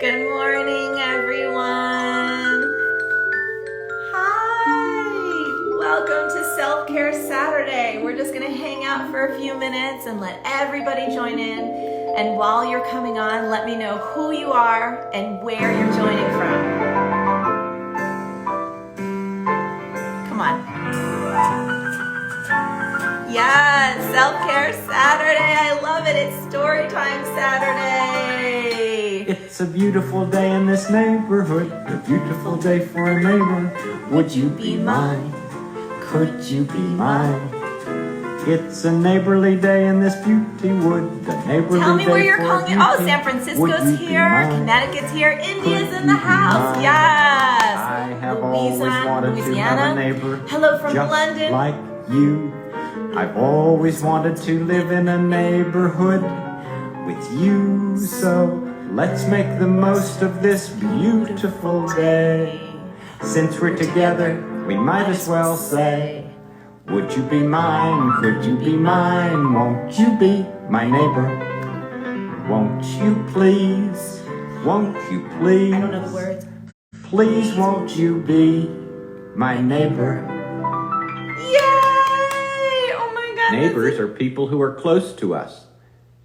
Good morning, everyone. Hi. Welcome to Self-Care Saturday. We're just going to hang out for a few minutes and let everybody join in. And while you're coming on, let me know who you are and where you're joining from. Come on. Yes, Self-Care Saturday. I love it. It's Storytime Saturday. It's a beautiful day in this neighborhood, a beautiful day for a neighbor. Would you be mine? Could you be mine? It's a neighborly day in this beauty wood. A neighborly Tell me day where you're for calling it. beauty. Oh, San Francisco's here, Connecticut's here, India's in the house. Mine? Yes. I have always wanted to have a neighbor. Hello from just London. like you. I've always wanted to live in a neighborhood with you. So let's make the most of this beautiful day. Since we're together, we might as well say, would you be mine? Could you be mine? Won't you be my neighbor? Won't you please? Won't you please? I don't know the words. Please won't you be my neighbor? Yay! Oh my goodness. Neighbors are people who are close to us,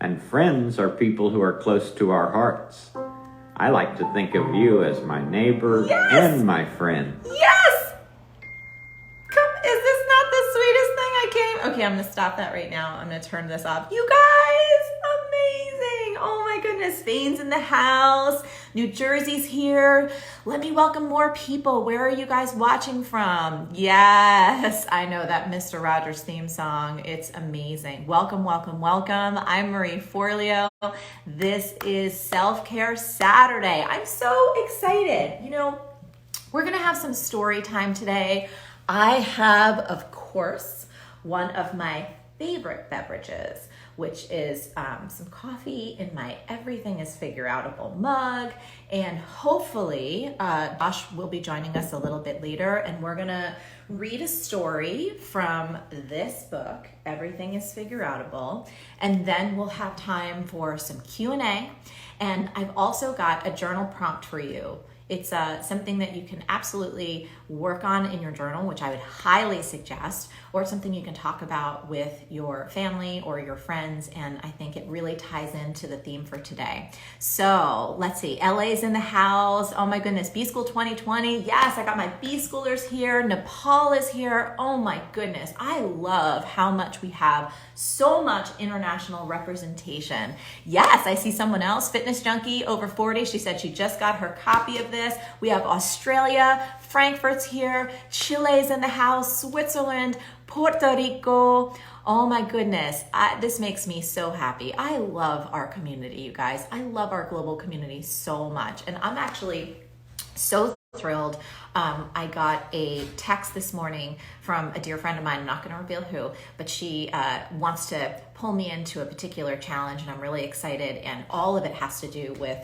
and friends are people who are close to our hearts. I like to think of you as my neighbor and my friend. Yes! Come, is this not the sweetest thing I came? Okay, I'm gonna stop that right now. I'm gonna turn this off. You guys, amazing! Oh my goodness, Spain's in the house. New Jersey's here. Let me welcome more people. Where are you guys watching from? Yes, I know that Mr. Rogers theme song. It's amazing. Welcome, welcome, welcome. I'm Marie Forleo. This is Self-Care Saturday. I'm so excited. You know, we're gonna have some story time today. I have, of course, one of my favorite beverages, which is some coffee in my Everything is Figureoutable mug. And hopefully, Josh will be joining us a little bit later, and we're gonna read a story from this book, Everything is Figureoutable, and then we'll have time for some Q&A. And I've also got a journal prompt for you. It's something that you can absolutely work on in your journal, which I would highly suggest, or something you can talk about with your family or your friends, and I think it really ties into the theme for today. So let's see, LA's in the house. Oh my goodness, B-School 2020. Yes, I got my B-Schoolers here. Nepal is here. Oh my goodness, I love how much we have so much international representation. Yes, I see someone else, Fitness Junkie, over 40. She said she just got her copy of this. We have Australia, Frankfurt's here, Chile's in the house, Switzerland, Puerto Rico. Oh my goodness, this makes me so happy. I love our community, you guys. I love our global community so much. And I'm actually so thrilled. I got a text this morning from a dear friend of mine. I'm not going to reveal who, but she wants to pull me into a particular challenge, and I'm really excited. And all of it has to do with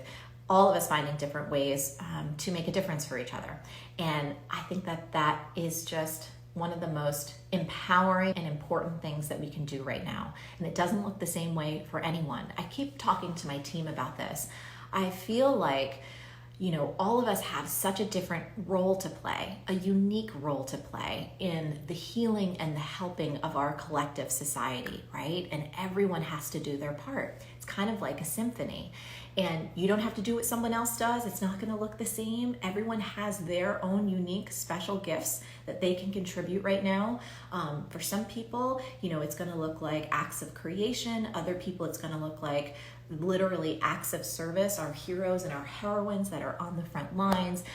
all of us finding different ways to make a difference for each other. And I think that that is just one of the most empowering and important things that we can do right now. And it doesn't look the same way for anyone. I keep talking to my team about this. I feel like, you know, all of us have such a different role to play, a unique role to play in the healing and the helping of our collective society, right? And everyone has to do their part. It's kind of like a symphony. And you don't have to do what someone else does. It's not going to look the same. Everyone has their own unique special gifts that they can contribute right now. For some people, you know, it's going to look like acts of creation. Other people, it's going to look like literally acts of service, our heroes and our heroines that are on the front lines.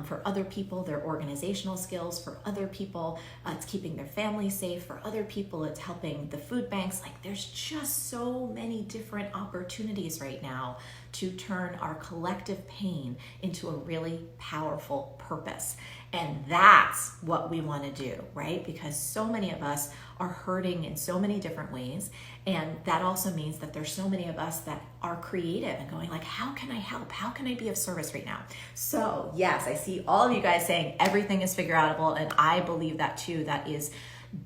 For other people, their organizational skills. For other people, it's keeping their family safe. For other people, it's helping the food banks. Like, there's just so many different opportunities right now to turn our collective pain into a really powerful purpose. And that's what we want to do, right? Because so many of us are hurting in so many different ways. And that also means that there's so many of us that are creative and going like, how can I help? How can I be of service right now? So yes, I see all of you guys saying everything is figureoutable. And I believe that too. That is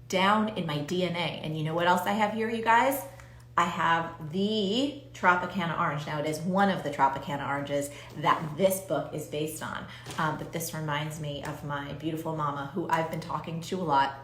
down in my DNA. And you know what else I have here, you guys? I have the Tropicana orange. Now, it is one of the Tropicana oranges that this book is based on. But this reminds me of my beautiful mama, who I've been talking to a lot.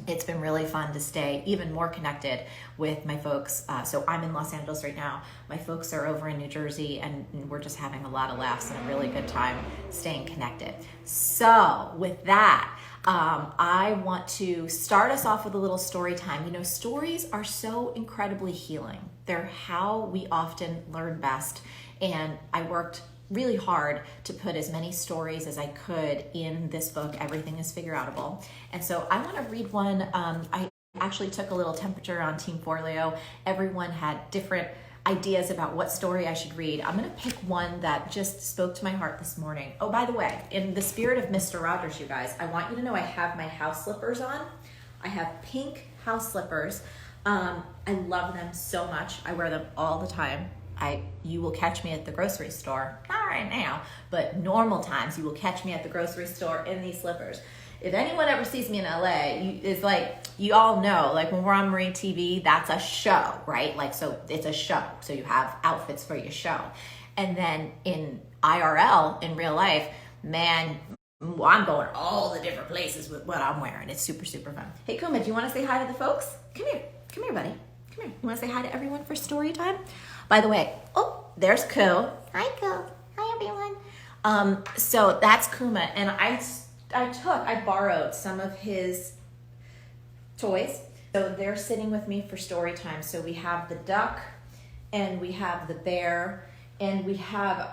It's been really fun to stay even more connected with my folks. So I'm in Los Angeles right now. My folks are over in New Jersey, and we're just having a lot of laughs and a really good time staying connected. So with that, I want to start us off with a little story time. You know, stories are so incredibly healing. They're how we often learn best. And I worked really hard to put as many stories as I could in this book, Everything is Figureoutable. And so I want to read one. I actually took a little temperature on Team Forleo. Everyone had different ideas about what story I should read. I'm going to pick one that just spoke to my heart this morning. Oh, by the way, in the spirit of Mr. Rogers, you guys, I want you to know I have my house slippers on. I have pink house slippers. I love them so much. I wear them all the time. You will catch me at the grocery store, not right now, but normal times you will catch me at the grocery store in these slippers. If anyone ever sees me in LA, it's like, you all know, like when we're on Marie TV, that's a show, right? Like, so it's a show. So you have outfits for your show. And then in IRL, in real life, man, I'm going all the different places with what I'm wearing. It's super, super fun. Hey, Kuma, do you want to say hi to the folks? Come here, buddy. Come here. You want to say hi to everyone for story time? By the way, oh, there's Ko. Hi, Ko. Hi, everyone. So that's Kuma, and I borrowed some of his toys. So they're sitting with me for story time. So we have the duck, and we have the bear, and we have,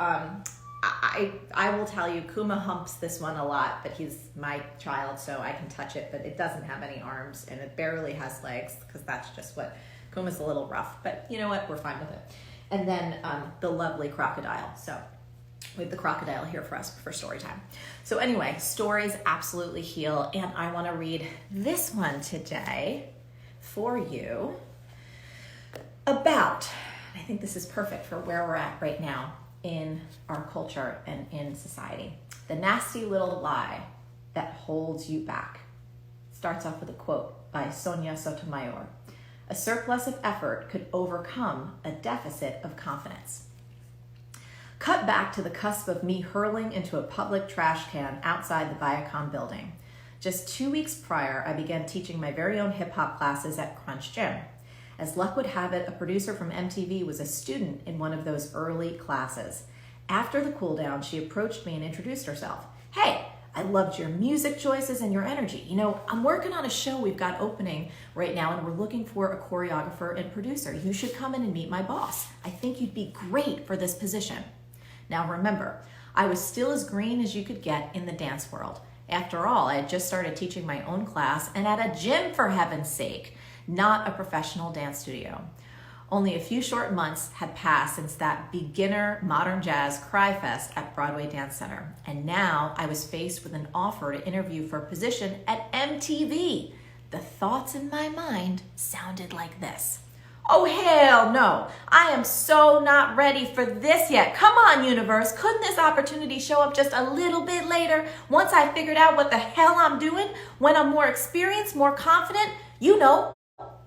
I will tell you, Kuma humps this one a lot, but he's my child, so I can touch it, but it doesn't have any arms, and it barely has legs, because that's just what, Kuma's a little rough, but you know what, we're fine with it. And then the lovely crocodile. So we have the crocodile here for us for story time. So anyway, stories absolutely heal, and I want to read this one today for you about, I think this is perfect for where we're at right now in our culture and in society. The nasty little lie that holds you back. Starts off with a quote by Sonia Sotomayor. A surplus of effort could overcome a deficit of confidence. Cut back to the cusp of me hurling into a public trash can outside the Viacom building. Just 2 weeks prior, I began teaching my very own hip-hop classes at Crunch Gym. As luck would have it, a producer from MTV was a student in one of those early classes. After the cool down, she approached me and introduced herself. Hey, I loved your music choices and your energy. You know, I'm working on a show we've got opening right now, and we're looking for a choreographer and producer. You should come in and meet my boss. I think you'd be great for this position. Now remember, I was still as green as you could get in the dance world. After all, I had just started teaching my own class and at a gym, for heaven's sake, not a professional dance studio. Only a few short months had passed since that beginner modern jazz cry fest at Broadway Dance Center. And now I was faced with an offer to interview for a position at MTV. The thoughts in my mind sounded like this. Oh, hell no. I am so not ready for this yet. Come on, universe. Couldn't this opportunity show up just a little bit later once I figured out what the hell I'm doing? When I'm more experienced, more confident, you know,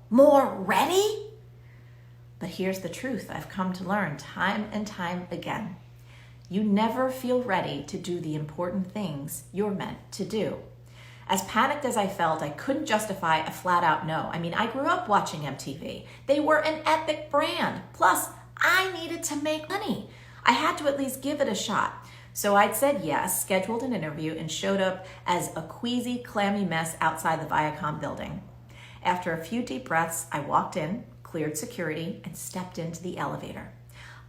more ready? But here's the truth I've come to learn time and time again. You never feel ready to do the important things you're meant to do. As panicked as I felt, I couldn't justify a flat-out no. I mean, I grew up watching MTV. They were an epic brand. Plus, I needed to make money. I had to at least give it a shot. So I'd said yes, scheduled an interview, and showed up as a queasy, clammy mess outside the Viacom building. After a few deep breaths, I walked in, cleared security, and stepped into the elevator.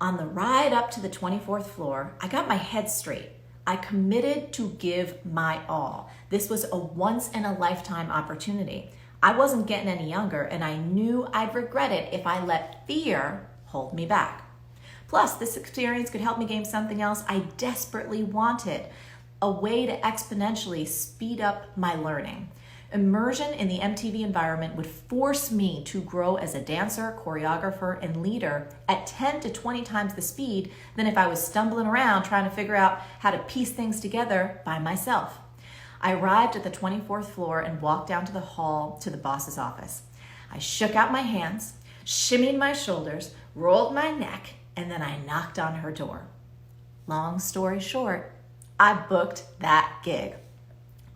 On the ride up to the 24th floor, I got my head straight. I committed to give my all. This was a once-in-a-lifetime opportunity. I wasn't getting any younger, and I knew I'd regret it if I let fear hold me back. Plus, this experience could help me gain something else I desperately wanted, a way to exponentially speed up my learning. Immersion in the MTV environment would force me to grow as a dancer, choreographer, and leader at 10 to 20 times the speed than if I was stumbling around trying to figure out how to piece things together by myself. I arrived at the 24th floor and walked down to the hall to the boss's office. I shook out my hands, shimmied my shoulders, rolled my neck, and then I knocked on her door. Long story short, I booked that gig.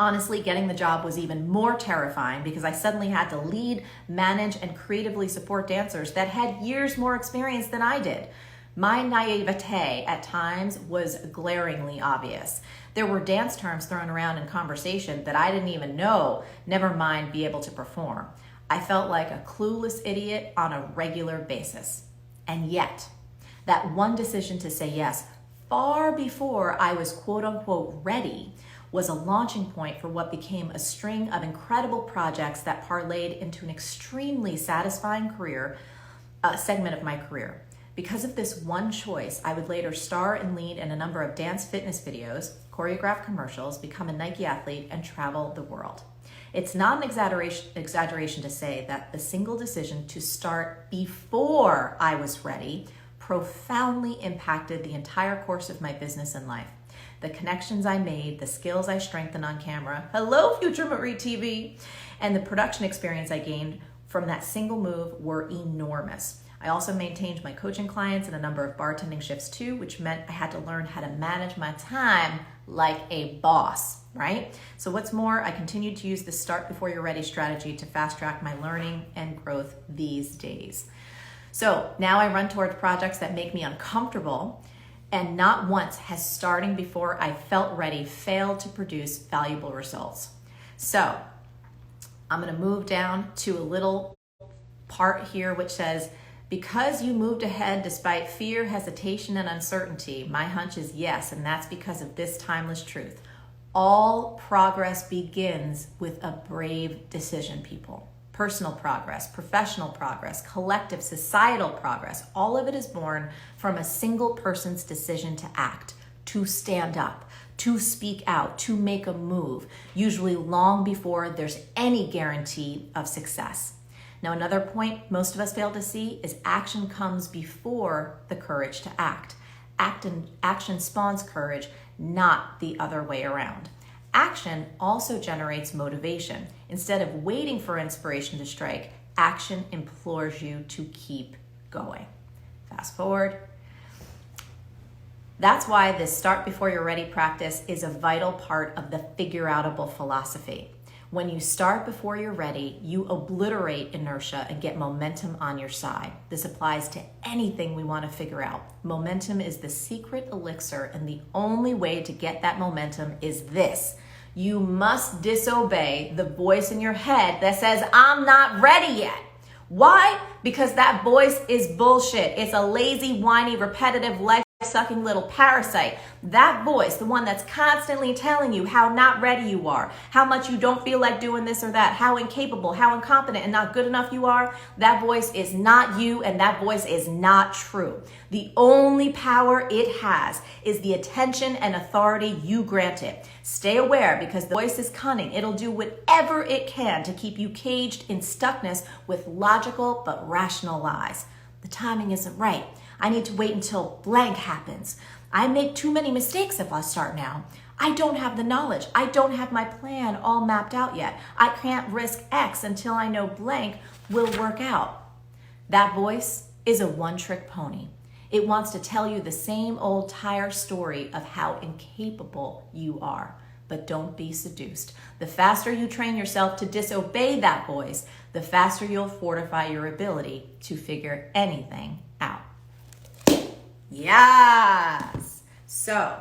Honestly, getting the job was even more terrifying because I suddenly had to lead, manage, and creatively support dancers that had years more experience than I did. My naivete at times was glaringly obvious. There were dance terms thrown around in conversation that I didn't even know, never mind be able to perform. I felt like a clueless idiot on a regular basis. And yet, that one decision to say yes, far before I was quote unquote ready, was a launching point for what became a string of incredible projects that parlayed into an extremely satisfying segment of my career. Because of this one choice, I would later star and lead in a number of dance fitness videos, choreograph commercials, become a Nike athlete, and travel the world. It's not an exaggeration to say that the single decision to start before I was ready profoundly impacted the entire course of my business and life. The connections I made, the skills I strengthened on camera, hello future Marie TV, and the production experience I gained from that single move were enormous. I also maintained my coaching clients and a number of bartending shifts too, which meant I had to learn how to manage my time like a boss, right? So what's more, I continued to use the start before you're ready strategy to fast track my learning and growth these days. So now I run towards projects that make me uncomfortable, and not once has starting before I felt ready failed to produce valuable results. So I'm gonna move down to a little part here which says, because you moved ahead despite fear, hesitation, and uncertainty, my hunch is yes, and that's because of this timeless truth. All progress begins with a brave decision, people. Personal progress, professional progress, collective, societal progress, all of it is born from a single person's decision to act, to stand up, to speak out, to make a move, usually long before there's any guarantee of success. Now, another point most of us fail to see is action comes before the courage to act. Action spawns courage, not the other way around. Action also generates motivation. Instead of waiting for inspiration to strike, action implores you to keep going. Fast forward. That's why this start before you're ready practice is a vital part of the Figureoutable philosophy. When you start before you're ready, you obliterate inertia and get momentum on your side. This applies to anything we want to figure out. Momentum is the secret elixir, and the only way to get that momentum is this. You must disobey the voice in your head that says, I'm not ready yet. Why? Because that voice is bullshit. It's a lazy, whiny, repetitive, life-sucking little parasite. That voice, the one that's constantly telling you how not ready you are, how much you don't feel like doing this or that, how incapable, how incompetent and not good enough you are, that voice is not you, and that voice is not true. The only power it has is the attention and authority you grant it. Stay aware, because the voice is cunning. It'll do whatever it can to keep you caged in stuckness with logical but rational lies. The timing isn't right. I need to wait until blank happens. I make too many mistakes if I start now. I don't have the knowledge. I don't have my plan all mapped out yet. I can't risk X until I know blank will work out. That voice is a one-trick pony. It wants to tell you the same old tired story of how incapable you are. But don't be seduced. The faster you train yourself to disobey that voice, the faster you'll fortify your ability to figure anything out. Yes! So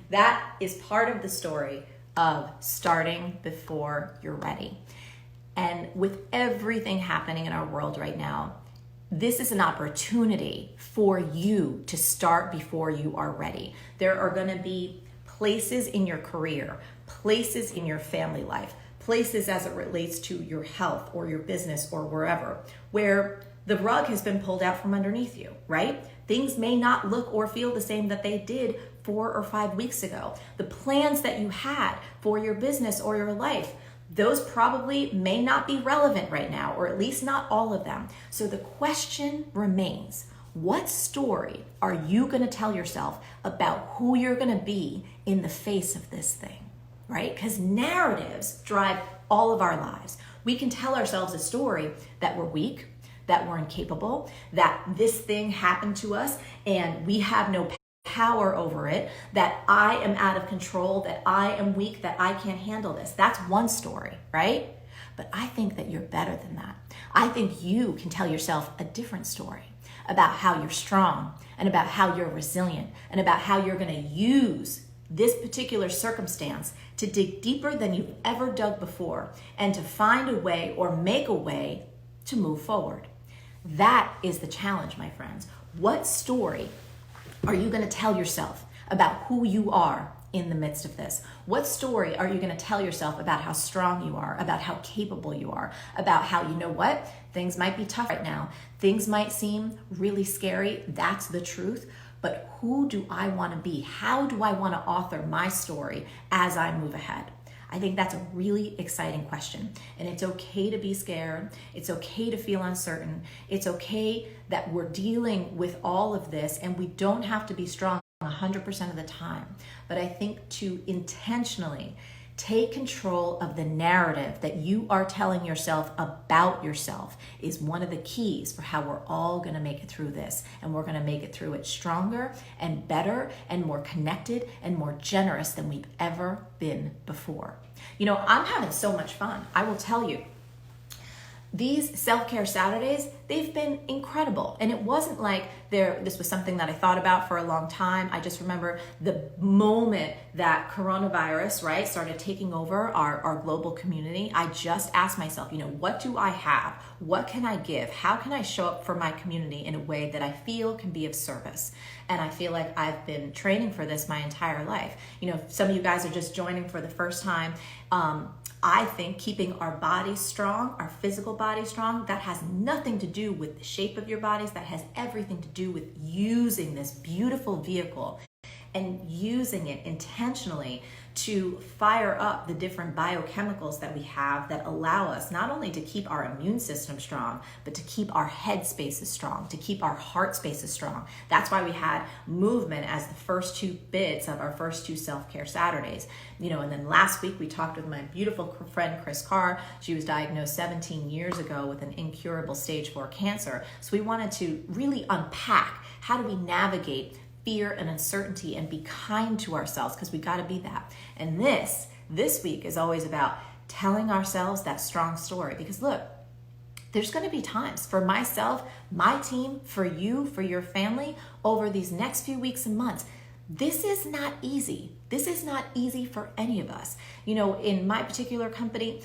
that is part of the story of starting before you're ready. And with everything happening in our world right now, this is an opportunity for you to start before you are ready. There are going to be places in your career, places in your family life, places as it relates to your health or your business or wherever, where the rug has been pulled out from underneath you, right? Things may not look or feel the same that they did 4 or 5 weeks ago. The plans that you had for your business or your life, those probably may not be relevant right now, or at least not all of them. So the question remains, what story are you going to tell yourself about who you're going to be in the face of this thing, right? Because narratives drive all of our lives. We can tell ourselves a story that we're weak, that we're incapable, that this thing happened to us and we have no power over it, that I am out of control, that I am weak, that I can't handle this. That's one story, right? But I think that you're better than that. I think you can tell yourself a different story about how you're strong and about how you're resilient and about how you're going to use this particular circumstance to dig deeper than you've ever dug before and to find a way or make a way to move forward. That is the challenge, my friends. What story are you going to tell yourself about who you are in the midst of this? What story are you going to tell yourself about how strong you are, about how capable you are, about how, you know what, things might be tough right now. Things might seem really scary. That's the truth. But who do I want to be? How do I want to author my story as I move ahead? I think that's a really exciting question. And it's okay to be scared. It's okay to feel uncertain. It's okay that we're dealing with all of this and we don't have to be strong 100% of the time. But I think to intentionally take control of the narrative that you are telling yourself about yourself is one of the keys for how we're all going to make it through this. And we're going to make it through it stronger and better and more connected and more generous than we've ever been before. You know, I'm having so much fun. I will tell you, these self-care Saturdays, they've been incredible. And it wasn't like this was something that I thought about for a long time. I just remember the moment that coronavirus, right, started taking over our global community, I just asked myself, you know, what do I have? What can I give? How can I show up for my community in a way that I feel can be of service? And I feel like I've been training for this my entire life. You know, some of you guys are just joining for the first time. I think keeping our bodies strong, our physical body strong, that has nothing to do with the shape of your bodies. That has everything to do with using this beautiful vehicle and using it intentionally to fire up the different biochemicals that we have that allow us not only to keep our immune system strong, but to keep our head spaces strong, to keep our heart spaces strong. That's why we had movement as the first two bits of our first two self-care Saturdays. You know, and then last week we talked with my beautiful friend, Chris Carr. She was diagnosed 17 years ago with an incurable stage 4 cancer. So we wanted to really unpack how do we navigate fear and uncertainty and be kind to ourselves, because we got to be that. And this week is always about telling ourselves that strong story, because look, there's going to be times for myself, my team, for you, for your family over these next few weeks and months. This is not easy. This is not easy for any of us. You know, in my particular company,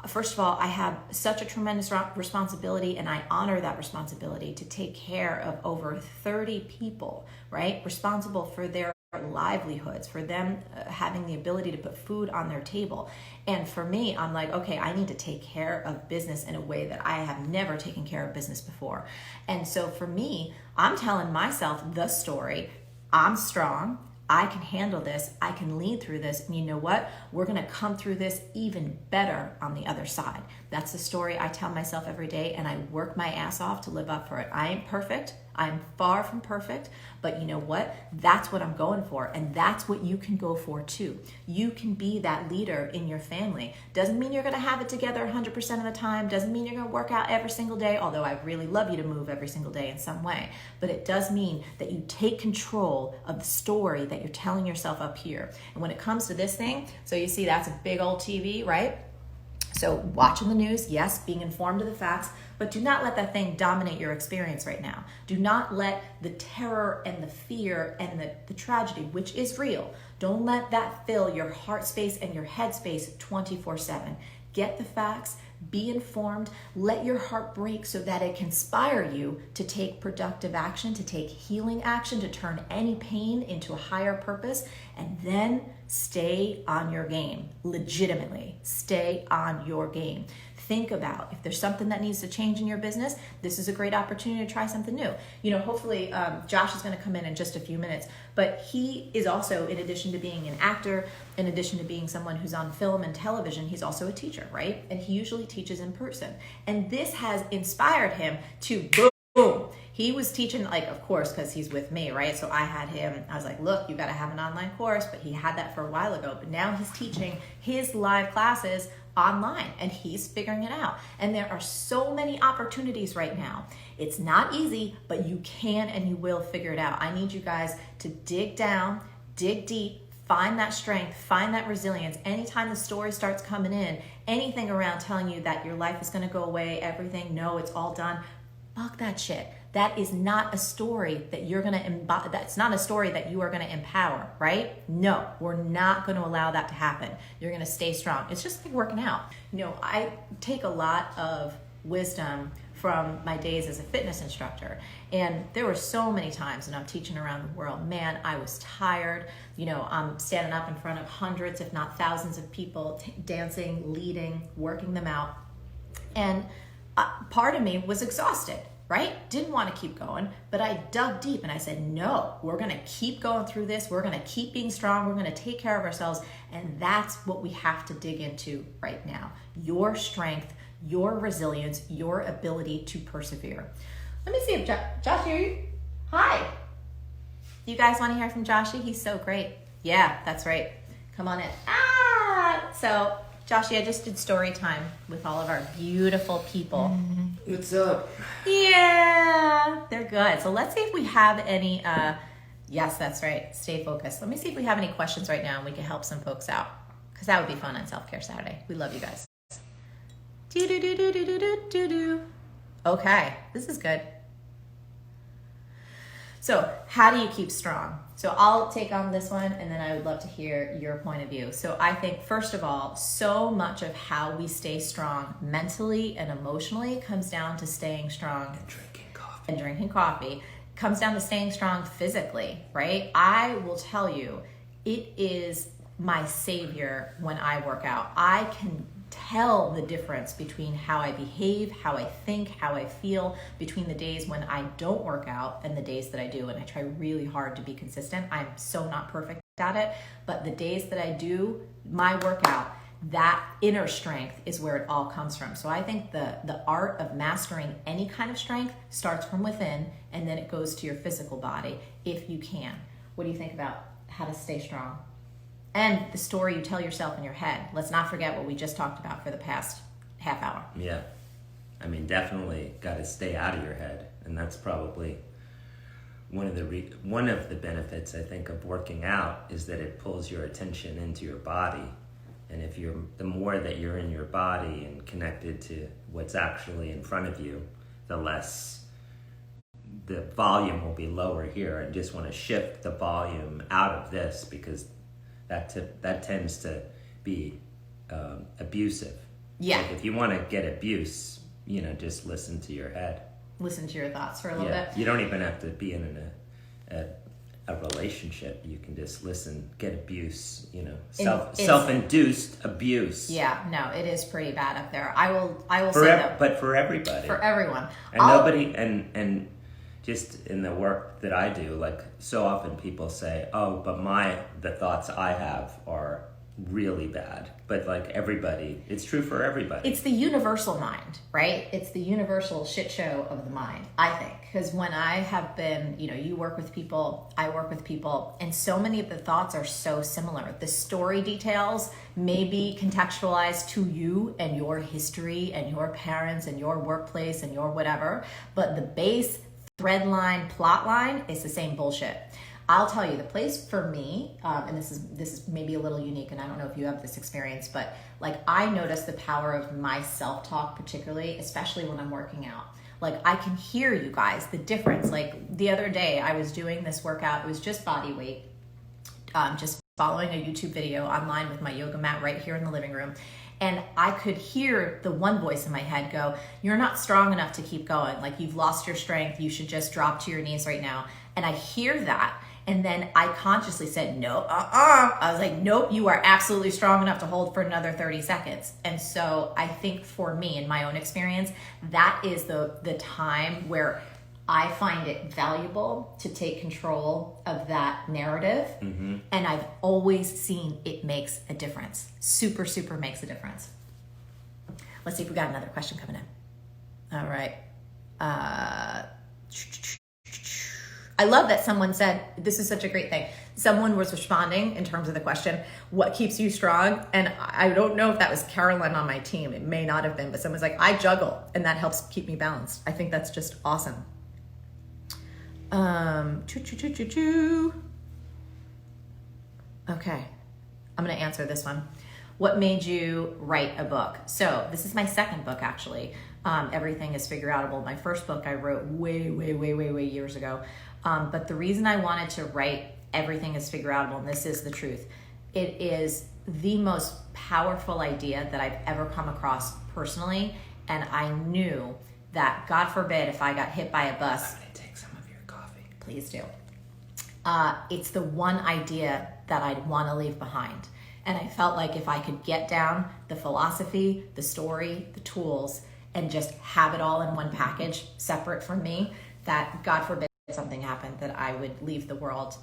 first of all, I have such a tremendous responsibility, and I honor that responsibility to take care of over 30 people, right? Responsible for their livelihoods, for them having the ability to put food on their table. And for me, I'm like, okay, I need to take care of business in a way that I have never taken care of business before. And so for me, I'm telling myself the story. I'm strong. I can handle this. I can lead through this. And you know what? We're going to come through this even better on the other side. That's the story I tell myself every day, and I work my ass off to live up for it. I ain't perfect. I'm far from perfect, but you know what? That's what I'm going for, and that's what you can go for too. You can be that leader in your family. Doesn't mean you're going to have it together 100% of the time. Doesn't mean you're going to work out every single day, although I really love you to move every single day in some way. But it does mean that you take control of the story that you're telling yourself up here. And when it comes to this thing, so you see that's a big old TV, right? So watching the news, yes, being informed of the facts, but do not let that thing dominate your experience right now. Do not let the terror and the fear and the tragedy, which is real, don't let that fill your heart space and your head space 24/7. Get the facts, be informed, let your heart break so that it can inspire you to take productive action, to take healing action, to turn any pain into a higher purpose, and then stay on your game. Legitimately, stay on your game. Think about if there's something that needs to change in your business, this is a great opportunity to try something new. You know, hopefully Josh is going to come in just a few minutes, but he is also, in addition to being an actor, in addition to being someone who's on film and television, he's also a teacher, right? And he usually teaches in person. And this has inspired him to boom. He was teaching, like, of course, because he's with me, right? So I had him, I was like, look, you got to have an online course, but he had that for a while ago. But now he's teaching his live classes online, and he's figuring it out. And there are so many opportunities right now. It's not easy, but you can and you will figure it out. I need you guys to dig down, dig deep, find that strength, find that resilience. Anytime the story starts coming in, anything around telling you that your life is going to go away, everything, no, it's all done, fuck that shit. That is not a story that you're going to embody. That's not a story that you are going to empower, right? No, we're not going to allow that to happen. You're going to stay strong. It's just like working out. You know, I take a lot of wisdom from my days as a fitness instructor. And there were so many times when I'm teaching around the world, man, I was tired. You know, I'm standing up in front of hundreds, if not thousands of people, dancing, leading, working them out. And part of me was exhausted, right? Didn't want to keep going, but I dug deep and I said, no, we're going to keep going through this. We're going to keep being strong. We're going to take care of ourselves. And that's what we have to dig into right now. Your strength, your resilience, your ability to persevere. Let me see if Josh, are you? Hi. You guys want to hear from Joshy? He's so great. Yeah, that's right. Come on in. So Joshy, I just did story time with all of our beautiful people. What's up? Yeah, they're good. So let's see if we have any, yes, that's right. Stay focused. Let me see if we have any questions right now and we can help some folks out, because that would be fun on Self-Care Saturday. We love you guys. Okay, this is good. So how do you keep strong? So I'll take on this one and then I would love to hear your point of view. So I think, first of all, so much of how we stay strong mentally and emotionally comes down to staying strong and drinking coffee. Comes down to staying strong physically, right? I will tell you, it is my savior when I work out. I can tell the difference between how I behave, how I think, how I feel, between the days when I don't work out and the days that I do. And I try really hard to be consistent. I'm so not perfect at it, but the days that I do my workout, that inner strength is where it all comes from. So I think the art of mastering any kind of strength starts from within, and then it goes to your physical body if you can. What do you think about how to stay strong? And the story you tell yourself in your head. Let's not forget what we just talked about for the past half hour. Yeah. I mean, definitely got to stay out of your head. And that's probably one of the benefits, I think, of working out, is that it pulls your attention into your body. And if the more that you're in your body and connected to what's actually in front of you, the less the volume will be lower here. I just want to shift the volume out of this, because that tends to be abusive. Yeah. Like if you want to get abuse, just listen to your head. Listen to your thoughts for a little bit. You don't even have to be in a relationship. You can just listen, get abuse, self-induced abuse. Yeah, no, it is pretty bad up there. I will For say that. But for everybody. For everyone. And nobody, and just in the work that I do, like so often people say, oh, but the thoughts I have are really bad. But like everybody, it's true for everybody. It's the universal mind, right? It's the universal shit show of the mind, I think. Because when I have been, you work with people, I work with people, and so many of the thoughts are so similar. The story details may be contextualized to you and your history and your parents and your workplace and your whatever, but the base thread line, plot line is the same bullshit. I'll tell you, the place for me, and this is maybe a little unique, and I don't know if you have this experience, but like I notice the power of my self-talk, particularly, especially when I'm working out. Like I can hear you guys, the difference. Like the other day I was doing this workout, it was just body weight, just following a YouTube video online with my yoga mat right here in the living room. And I could hear the one voice in my head go, you're not strong enough to keep going. Like you've lost your strength. You should just drop to your knees right now. And I hear that. And then I consciously said, no, I was like, nope, you are absolutely strong enough to hold for another 30 seconds. And so I think for me, in my own experience, that is the time where I find it valuable to take control of that narrative. Mm-hmm. And I've always seen it makes a difference. Super, super makes a difference. Let's see if we got another question coming in. All right. I love that someone said, this is such a great thing. Someone was responding in terms of the question, what keeps you strong? And I don't know if that was Carolyn on my team. It may not have been, but someone's like, I juggle, and that helps keep me balanced. I think that's just awesome. Okay, I'm gonna answer this one. What made you write a book? So this is my second book, actually. Everything is Figureoutable. My first book I wrote way years ago. But the reason I wanted to write Everything is Figureoutable, and this is the truth, it is the most powerful idea that I've ever come across personally. And I knew that, God forbid, if I got hit by a bus. I'm gonna take some of your coffee. Please do. It's the one idea that I'd want to leave behind. And I felt like if I could get down the philosophy, the story, the tools, and just have it all in one package, separate from me, that, God forbid, something happened, that I would leave the world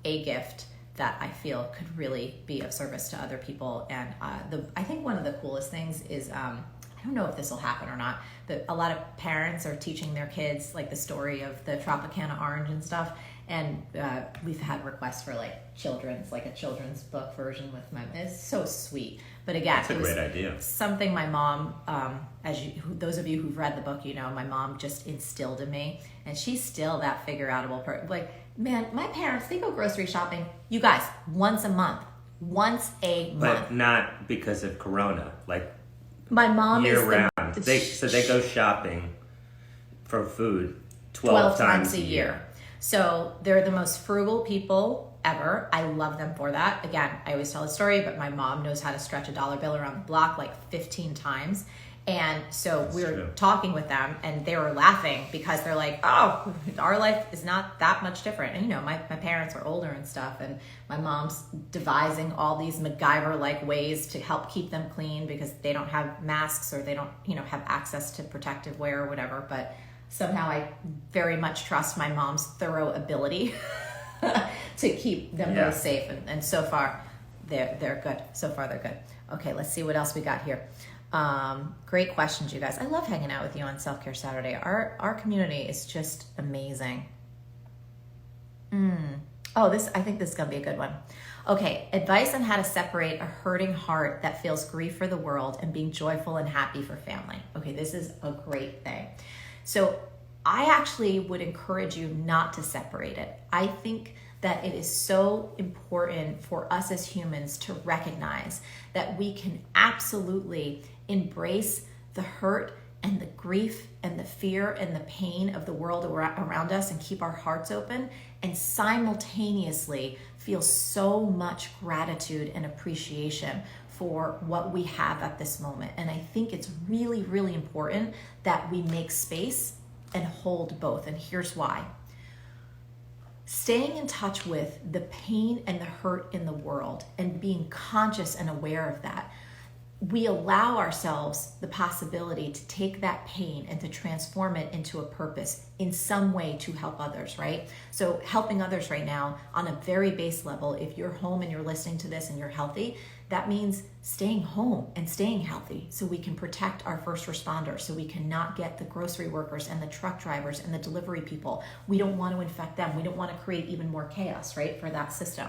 a gift that I feel could really be of service to other people. And I think one of the coolest things is, I don't know if this will happen or not, but a lot of parents are teaching their kids like the story of the Tropicana orange and stuff. And we've had requests for like children's, like a children's book version with it's so sweet. But again, that's a great idea. Something my mom, those of you who've read the book, you know, my mom just instilled in me, and she's still that Figureoutable person. Like, man, my parents, they go grocery shopping, you guys, once a month. But not because of Corona, like my mom year is round. They go shopping for food 12 times a year. So they're the most frugal people ever. I love them for that. Again, I always tell a story, but my mom knows how to stretch a dollar bill around the block like 15 times. And so we were talking with them, and they were laughing because they're like, oh, our life is not that much different. And, you know, my parents are older and stuff, and my mom's devising all these MacGyver-like ways to help keep them clean because they don't have masks, or they don't, you know, have access to protective wear or whatever. But somehow I very much trust my mom's thorough ability to keep them both safe. And so far, they're good. So far, they're good. Okay, let's see what else we got here. Great questions, you guys. I love hanging out with you on Self-Care Saturday. Our community is just amazing. Oh, I think this is going to be a good one. Okay, advice on how to separate a hurting heart that feels grief for the world and being joyful and happy for family. Okay, this is a great thing. So I actually would encourage you not to separate it. I think that it is so important for us as humans to recognize that we can absolutely embrace the hurt and the grief and the fear and the pain of the world around us and keep our hearts open, and simultaneously feel so much gratitude and appreciation for what we have at this moment. And I think it's really, really important that we make space and hold both. And here's why. Staying in touch with the pain and the hurt in the world and being conscious and aware of that, we allow ourselves the possibility to take that pain and to transform it into a purpose in some way to help others, right? So helping others right now on a very base level, if you're home and you're listening to this and you're healthy, that means staying home and staying healthy so we can protect our first responders, so we cannot get the grocery workers and the truck drivers and the delivery people. We don't want to infect them. We don't want to create even more chaos, right, for that system.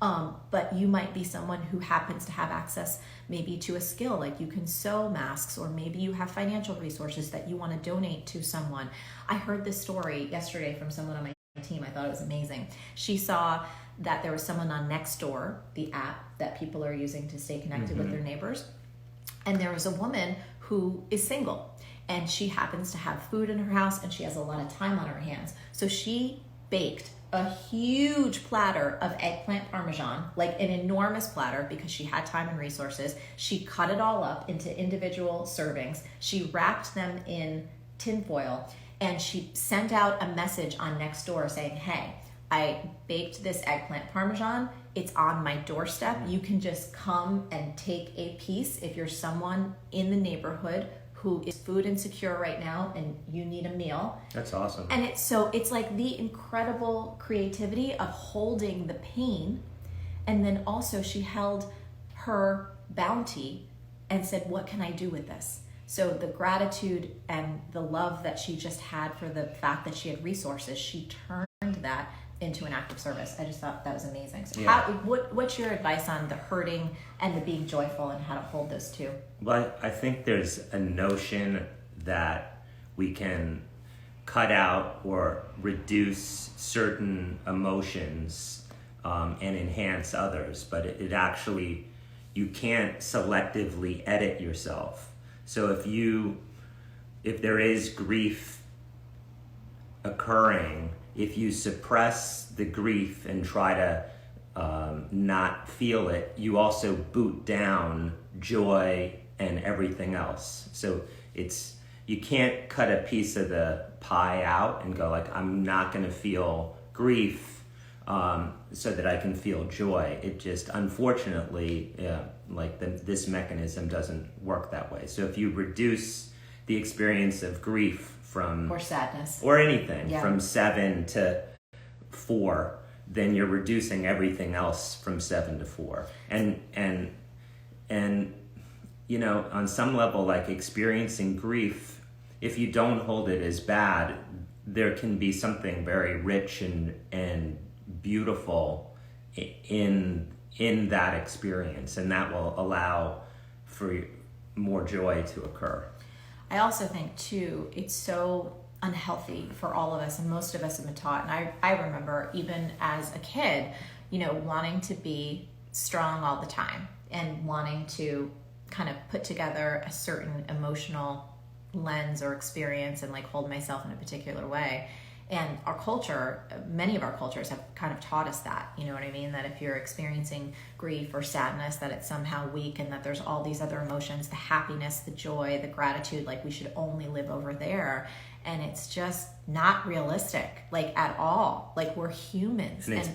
But you might be someone who happens to have access maybe to a skill, like you can sew masks, or maybe you have financial resources that you want to donate to someone. I heard this story yesterday from someone on my team. I thought it was amazing. She saw that there was someone on Nextdoor, the app that people are using to stay connected with their neighbors. And there was a woman who is single, and she happens to have food in her house, and she has a lot of time on her hands. So she baked a huge platter of eggplant parmesan, like an enormous platter, because she had time and resources. She cut it all up into individual servings. She wrapped them in tinfoil, and she sent out a message on Nextdoor saying, hey, I baked this eggplant parmesan. It's on my doorstep. You can just come and take a piece if you're someone in the neighborhood who is food insecure right now and you need a meal. That's awesome. And it's like the incredible creativity of holding the pain. And then also she held her bounty and said, what can I do with this? So the gratitude and the love that she just had for the fact that she had resources, she turned that into an act of service. I just thought that was amazing. So Yeah. what's your advice on the hurting and the being joyful and how to hold those two? Well, I think there's a notion that we can cut out or reduce certain emotions and enhance others, but it actually, you can't selectively edit yourself. So if there is grief occurring, if you suppress the grief and try to not feel it, you also boot down joy and everything else. So you can't cut a piece of the pie out and go like, I'm not going to feel grief so that I can feel joy. It just, unfortunately, this mechanism doesn't work that way. So if you reduce the experience of grief from, or sadness, or anything, yeah, from 7 to 4, then you're reducing everything else from 7 to 4. And you know, on some level, like experiencing grief, if you don't hold it as bad, there can be something very rich and beautiful in that experience, and that will allow for more joy to occur. I also think too, it's so unhealthy for all of us, and most of us have been taught, and I remember even as a kid, you know, wanting to be strong all the time and wanting to kind of put together a certain emotional lens or experience and like hold myself in a particular way. And our culture, many of our cultures have kind of taught us that, you know what I mean? That if you're experiencing grief or sadness, that it's somehow weak, and that there's all these other emotions, the happiness, the joy, the gratitude, like we should only live over there. And it's just not realistic, like at all. Like we're humans. And it's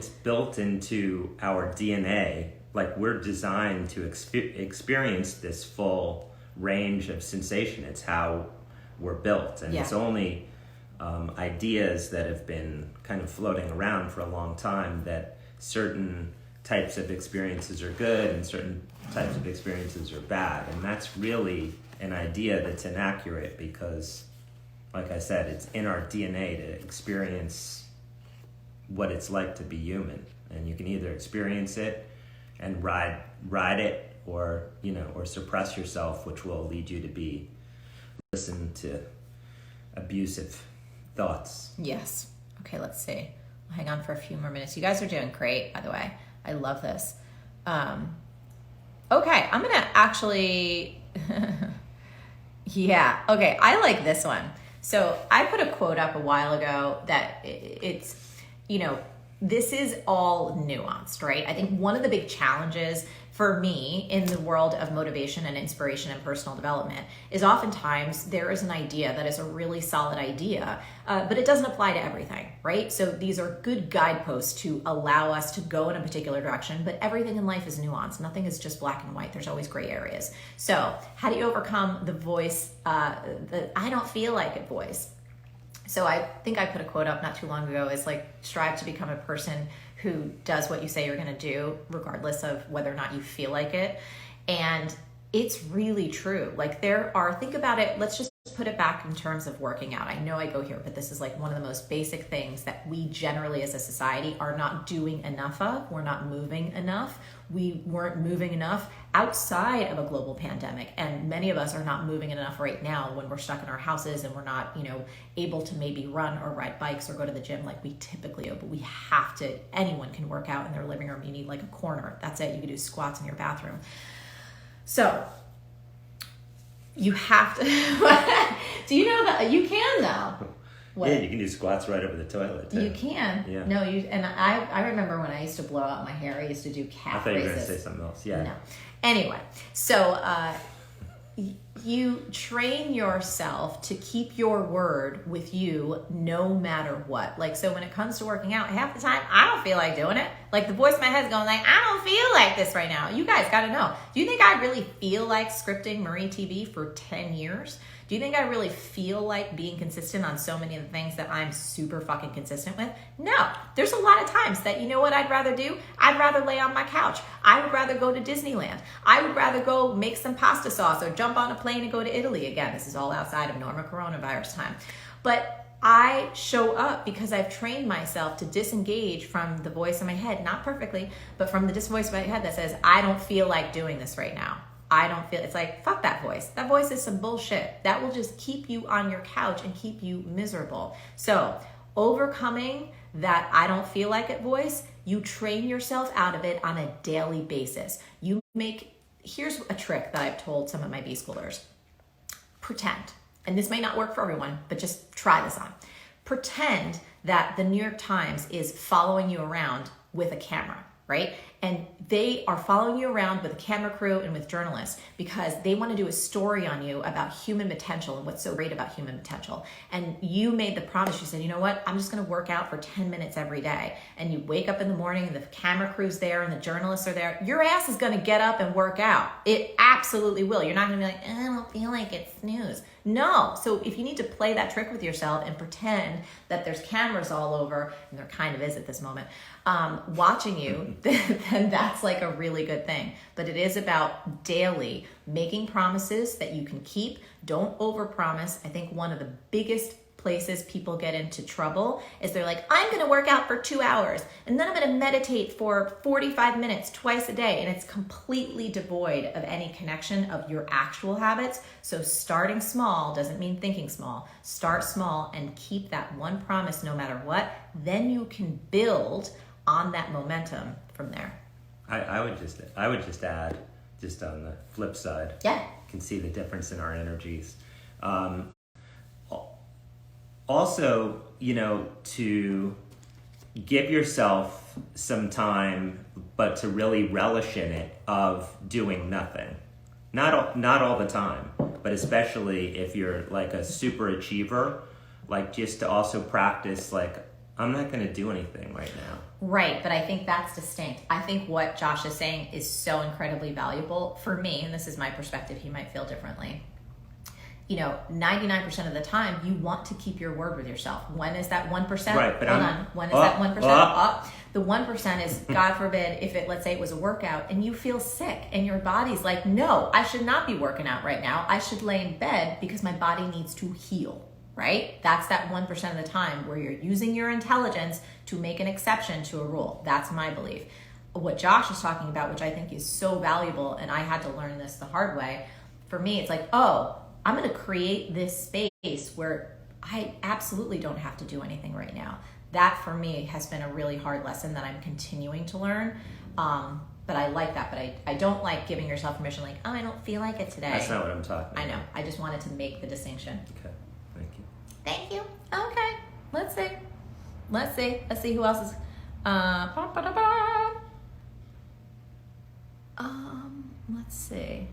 built into our DNA. Like we're designed to experience this full range of sensation. It's how we're built. And it's only ideas that have been kind of floating around for a long time that certain types of experiences are good and certain types of experiences are bad. And that's really an idea that's inaccurate because, like I said, it's in our DNA to experience what it's like to be human. And you can either experience it and ride it, or, you know, or suppress yourself, which will lead you to listen to abusive thoughts. Yes. Okay, let's see. Hang on for a few more minutes. You guys are doing great, by the way. I love this. Okay, I'm gonna actually, yeah. Okay, I like this one. So I put a quote up a while ago that it's, you know, this is all nuanced, right? I think one of the big challenges for me in the world of motivation and inspiration and personal development is oftentimes there is an idea that is a really solid idea, but it doesn't apply to everything, right? So these are good guideposts to allow us to go in a particular direction, but everything in life is nuanced. Nothing is just black and white. There's always gray areas. So how do you overcome the voice, the I don't feel like it voice? So I think I put a quote up not too long ago, is like, strive to become a person who does what you say you're going to do, regardless of whether or not you feel like it. And it's really true. Like think about it. Let's just put it back in terms of working out. I know I go here, but this is like one of the most basic things that we generally as a society are not doing enough of. We're not moving enough. We weren't moving enough outside of a global pandemic. And many of us are not moving enough right now when we're stuck in our houses and we're not, you know, able to maybe run or ride bikes or go to the gym like we typically do. But we have to, anyone can work out in their living room. You need like a corner. That's it. You can do squats in your bathroom. So you have to, do you know that you can though? What? Yeah, you can do squats right over the toilet too. You can. Yeah. No, and I remember when I used to blow out my hair, I used to do calf raises. I thought you were going to say something else. Yeah. No. Anyway, so you train yourself to keep your word with you no matter what. Like, so when it comes to working out, half the time I don't feel like doing it. Like the voice in my head's going like, I don't feel like this right now. You guys got to know. Do you think I really feel like scripting Marie TV for 10 years? Do you think I really feel like being consistent on so many of the things that I'm super fucking consistent with? No. There's a lot of times that, you know what I'd rather do? I'd rather lay on my couch. I would rather go to Disneyland. I would rather go make some pasta sauce or jump on a plane and go to Italy. Again, this is all outside of normal coronavirus time. But I show up because I've trained myself to disengage from the voice in my head, not perfectly, but from the voice in my head that says, I don't feel like doing this right now. I don't feel, it's like, fuck that voice. That voice is some bullshit. That will just keep you on your couch and keep you miserable. So overcoming that I don't feel like it voice, you train yourself out of it on a daily basis. Here's a trick that I've told some of my B-schoolers. Pretend, and this may not work for everyone, but just try this on. Pretend that the New York Times is following you around with a camera, right? And they are following you around with a camera crew and with journalists because they want to do a story on you about human potential and what's so great about human potential. And you made the promise, you said, you know what, I'm just going to work out for 10 minutes every day. And you wake up in the morning and the camera crew's there and the journalists are there. Your ass is going to get up and work out. It absolutely will. You're not going to be like, I don't feel like it's snooze. No. So if you need to play that trick with yourself and pretend that there's cameras all over, and there kind of is at this moment, watching you, then that's like a really good thing. But it is about daily making promises that you can keep. Don't overpromise. I think one of the biggest places people get into trouble is they're like, I'm going to work out for 2 hours and then I'm going to meditate for 45 minutes twice a day. And it's completely devoid of any connection of your actual habits. So starting small doesn't mean thinking small. Start small and keep that one promise no matter what. Then you can build on that momentum from there. I would just add, just on the flip side, yeah, you can see the difference in our energies. Also, to give yourself some time, but to really relish in it, of doing nothing. Not all the time, but especially if you're like a super achiever, like just to also practice, like, I'm not going to do anything right now. Right, but I think that's distinct. I think what Josh is saying is so incredibly valuable for me, and this is my perspective, he might feel differently. 99% of the time, you want to keep your word with yourself. When is that 1%? Right, but Hold on. When is that 1%? The 1% is, God forbid, let's say it was a workout and you feel sick and your body's like, no, I should not be working out right now. I should lay in bed because my body needs to heal, right? That's that 1% of the time where you're using your intelligence to make an exception to a rule. That's my belief. What Josh is talking about, which I think is so valuable, and I had to learn this the hard way, for me, it's like, I'm going to create this space where I absolutely don't have to do anything right now. That for me has been a really hard lesson that I'm continuing to learn. But I like that. But I don't like giving yourself permission like, I don't feel like it today. That's not what I'm talking about. I know. I just wanted to make the distinction. Okay. Thank you. Thank you. Okay. Let's see who else is. Let's see.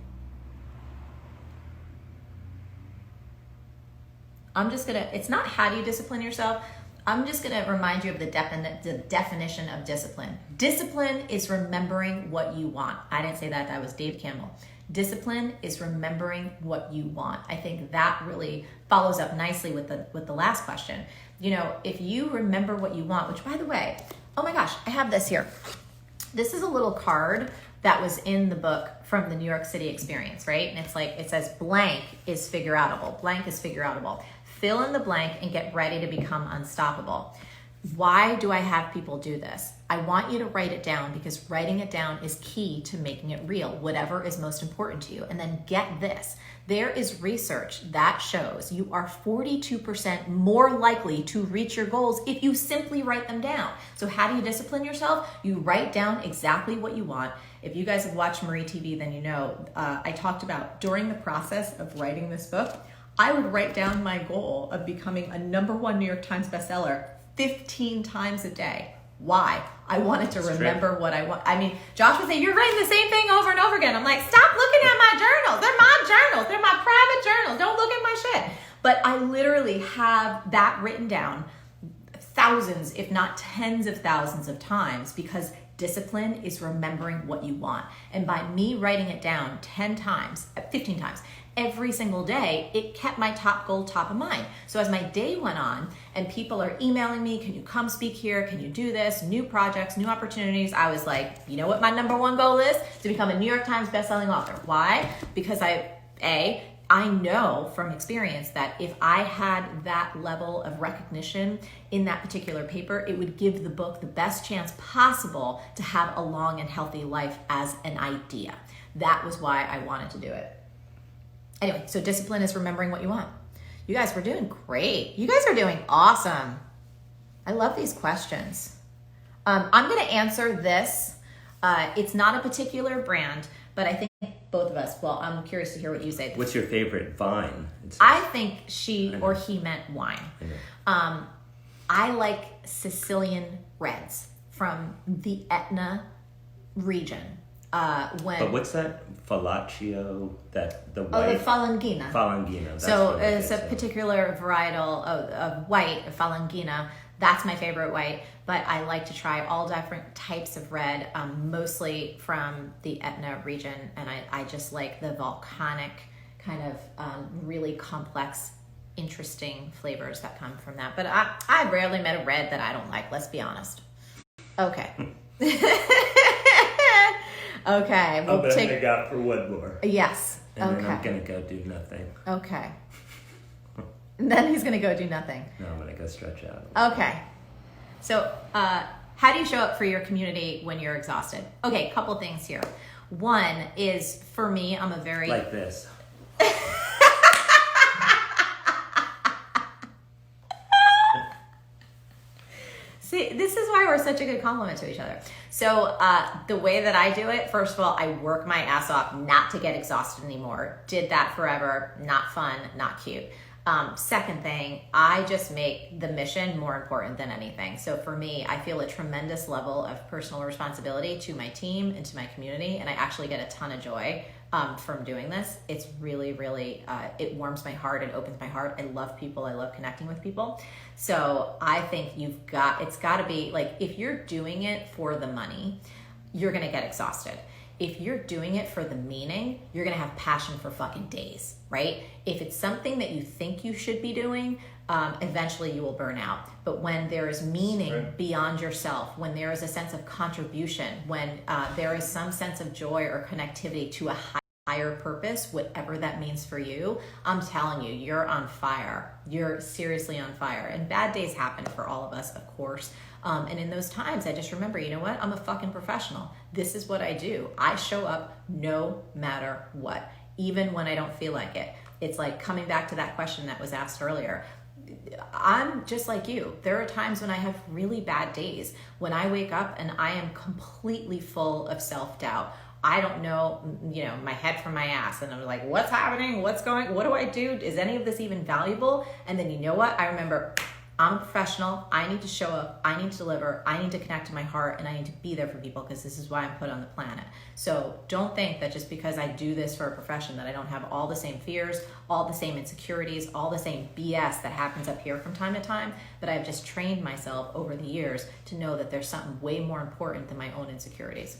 It's not how do you discipline yourself. I'm just going to remind you of the definition of discipline. Discipline is remembering what you want. I didn't say that. That was Dave Campbell. Discipline is remembering what you want. I think that really follows up nicely with the last question. If you remember what you want, which by the way, oh my gosh, I have this here. This is a little card that was in the book from the New York City experience, right? And it's like, it says blank is figureoutable. Blank is figureoutable. Fill in the blank and get ready to become unstoppable. Why do I have people do this? I want you to write it down because writing it down is key to making it real, whatever is most important to you. And then get this. There is research that shows you are 42% more likely to reach your goals if you simply write them down. So how do you discipline yourself? You write down exactly what you want. If you guys have watched Marie TV, then you know I talked about during the process of writing this book, I would write down my goal of becoming a #1 New York Times bestseller 15 times a day. Why? I wanted to remember what I want. I mean, Josh would say, you're writing the same thing over and over again. I'm like, stop looking at my journals. They're my journals. They're my private journals. Don't look at my shit. But I literally have that written down thousands, if not tens of thousands of times, because discipline is remembering what you want. And by me writing it down 10 times, 15 times, every single day, it kept my top goal top of mind. So as my day went on and people are emailing me, can you come speak here? Can you do this? New projects, new opportunities. I was like, you know what my #1 goal is? To become a New York Times bestselling author. Why? Because I I know from experience that if I had that level of recognition in that particular paper, it would give the book the best chance possible to have a long and healthy life as an idea. That was why I wanted to do it. Anyway, so discipline is remembering what you want. You guys, we're doing great. You guys are doing awesome. I love these questions. I'm going to answer this. It's not a particular brand, but I think both of us, well, I'm curious to hear what you say. What's your favorite vine? I think she or he meant wine. I like Sicilian reds from the Etna region. But what's that? Falaccio? The white? Oh, the Falangina. Falangina. That's So it's a particular varietal of white, Falangina. That's my favorite white, but I like to try all different types of red, mostly from the Etna region, and I just like the volcanic kind of really complex, interesting flavors that come from that. But I rarely met a red that I don't like, let's be honest. Okay. Okay. I'll bet I got for one more. Yes. And then I'm going to go do nothing. Okay. Then he's going to go do nothing. No, I'm going to go stretch out. Okay. So, how do you show up for your community when you're exhausted? Okay, couple things here. One is, for me, I'm a very... Like this. See, this is why we're such a good compliment to each other. So the way that I do it, first of all, I work my ass off not to get exhausted anymore. Did that forever. Not fun, not cute. Second thing, I just make the mission more important than anything. So for me, I feel a tremendous level of personal responsibility to my team and to my community, and I actually get a ton of joy from doing this. It's really, really, it warms my heart and opens my heart. I love people. I love connecting with people. So I think it's got to be like, if you're doing it for the money, you're going to get exhausted. If you're doing it for the meaning, you're going to have passion for fucking days, right? If it's something that you think you should be doing, eventually you will burn out. But when there is meaning beyond yourself, when there is a sense of contribution, when there is some sense of joy or connectivity to a higher purpose, whatever that means for you, I'm telling you, you're on fire. You're seriously on fire. And bad days happen for all of us, of course. And in those times, I just remember, you know what? I'm a fucking professional. This is what I do. I show up no matter what, even when I don't feel like it. It's like coming back to that question that was asked earlier. I'm just like you. There are times when I have really bad days, when I wake up and I am completely full of self-doubt. I don't know, my head from my ass. And I'm like, what's happening? What do I do? Is any of this even valuable? And then you know what? I remember, I'm a professional. I need to show up. I need to deliver. I need to connect to my heart, and I need to be there for people because this is why I'm put on the planet. So don't think that just because I do this for a profession that I don't have all the same fears, all the same insecurities, all the same BS that happens up here from time to time, but I've just trained myself over the years to know that there's something way more important than my own insecurities.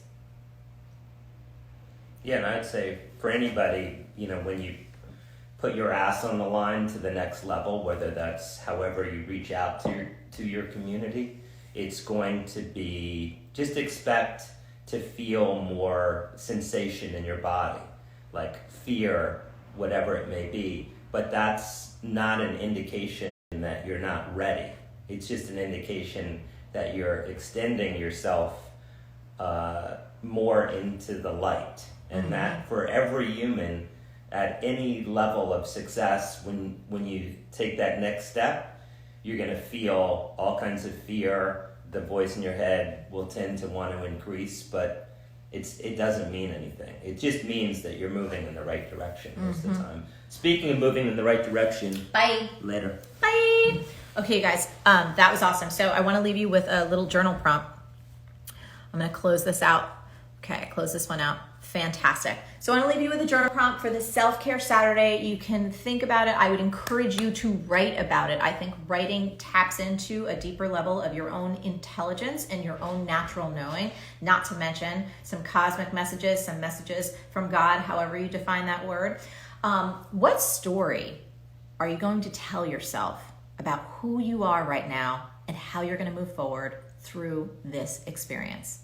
Yeah, and I'd say for anybody, when you put your ass on the line to the next level, whether that's however you reach out to your community, it's going to be, just expect to feel more sensation in your body, like fear, whatever it may be. But that's not an indication that you're not ready. It's just an indication that you're extending yourself more into the light. And that for every human at any level of success, when you take that next step, you're going to feel all kinds of fear. The voice in your head will tend to want to increase, but it doesn't mean anything. It just means that you're moving in the right direction most of the time. Speaking of moving in the right direction, bye. Later. Bye. Okay, guys, that was awesome. So I want to leave you with a little journal prompt. I'm going to close this out. Okay, close this one out. Fantastic. So I want to leave you with a journal prompt for this Self-Care Saturday. You can think about it. I would encourage you to write about it. I think writing taps into a deeper level of your own intelligence and your own natural knowing, not to mention some cosmic messages, some messages from God, however you define that word. What story are you going to tell yourself about who you are right now and how you're going to move forward through this experience?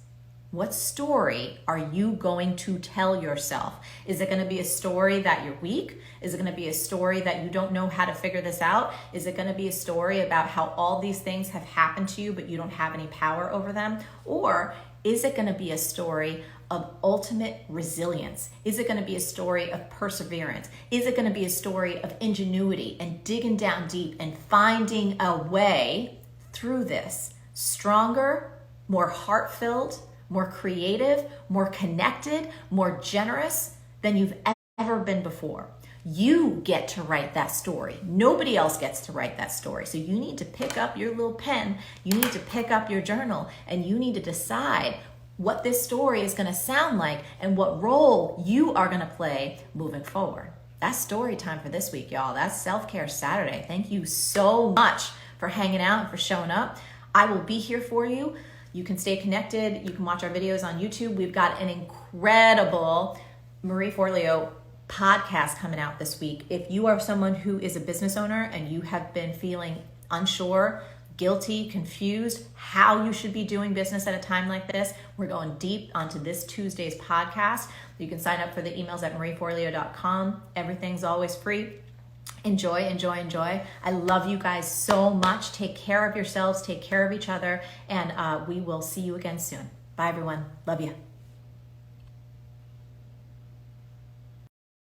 What story are you going to tell yourself? Is it going to be a story that you're weak? Is it going to be a story that you don't know how to figure this out? Is it going to be a story about how all these things have happened to you, but you don't have any power over them? Or is it going to be a story of ultimate resilience? Is it going to be a story of perseverance? Is it going to be a story of ingenuity and digging down deep and finding a way through this stronger, more heart-filled, more creative, more connected, more generous than you've ever been before? You get to write that story. Nobody else gets to write that story. So you need to pick up your little pen, you need to pick up your journal, and you need to decide what this story is going to sound like and what role you are going to play moving forward. That's story time for this week, y'all. That's Self-Care Saturday. Thank you so much for hanging out and for showing up. I will be here for you. You can stay connected. You can watch our videos on YouTube. We've got an incredible Marie Forleo podcast coming out this week. If you are someone who is a business owner and you have been feeling unsure, guilty, confused, how you should be doing business at a time like this, we're going deep onto this Tuesday's podcast. You can sign up for the emails at marieforleo.com. Everything's always free. Enjoy, enjoy, enjoy. I love you guys so much. Take care of yourselves, take care of each other, and we will see you again soon. Bye, everyone. Love you.